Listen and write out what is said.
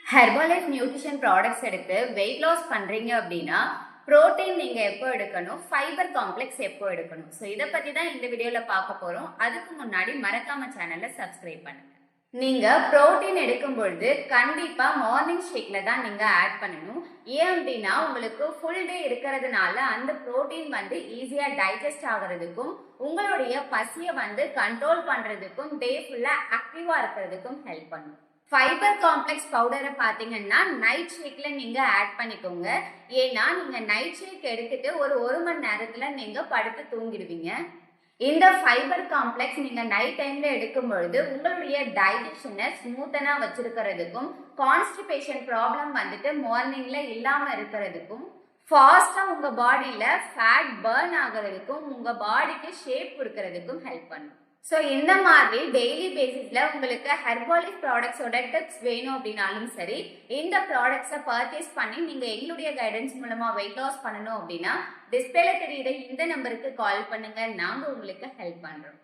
Herbalife nutrition products எடுத்து weight loss பண்றீங்க அப்படின்னா புரோட்டீன் நீங்க எப்போ எடுக்கணும், ஃபைபர் காம்ப்ளெக்ஸ் எப்போ எடுக்கணும், ஸோ இதை பத்தி தான் இந்த வீடியோல பார்க்க போறோம். அதுக்கு முன்னாடி மறக்காம சேனலை சப்ஸ்கிரைப் பண்ணுங்க. நீங்க புரோட்டீன் எடுக்கும் பொழுது கண்டிப்பா மார்னிங் ஷேக்ல தான் நீங்க ஆட் பண்ணணும். ஏன் அப்படின்னா உங்களுக்கு ஃபுல் டே இருக்கிறதுனால அந்த புரோட்டீன் ஈஸியா டைஜஸ்ட் ஆகுறதுக்கும் உங்களுடைய பசியை கண்ட்ரோல் பண்றதுக்கும் டே ஃபுல்லா ஆக்டிவா இருக்கிறதுக்கும் ஹெல்ப் பண்ணும். ஃபைபர் காம்ப்ளெக்ஸ் பவுடரை பார்த்தீங்கன்னா நைட் ஷேக்ல நீங்க ஆட் பண்ணிக்கோங்க. ஏன்னா நீங்க நைட் ஷேக் எடுத்துட்டு ஒரு மணி நேரத்துல நீங்க படுத்து தூங்கிடுவீங்க. இந்த ஃபைபர் காம்ப்ளெக்ஸ் நீங்க நைட் டைம்ல எடுக்கும் பொழுது உங்களுடைய டைஜஷனை ஸ்மூத்தனா வச்சிருக்கிறதுக்கும் கான்ஸ்டிபேஷன் ப்ராப்ளம் மார்னிங்ல இல்லாம இருக்கிறதுக்கும் ஃபாஸ்டா உங்க பாடியில ஃபேட் பர்ன் ஆகிறதுக்கும் உங்க பாடிக்கு ஷேப் கொடுக்கறதுக்கும் ஹெல்ப் பண்ணும். ஸோ இந்த மாதிரி டெய்லி பேசிஸ்ல உங்களுக்கு ஹெர்பலைஃப் ப்ராடக்ட்ஸோட டிப்ஸ் வேணும் அப்படின்னாலும் சரி, இந்த ப்ராடக்ட்ஸை பர்ச்சேஸ் பண்ணி நீங்க எங்களுடைய கைடன்ஸ் மூலமா வெயிட் லாஸ் பண்ணணும் அப்படின்னா டிஸ்பிளேல தெரியுற இந்த நம்பருக்கு கால் பண்ணுங்க, நாங்க உங்களுக்கு ஹெல்ப் பண்றோம்.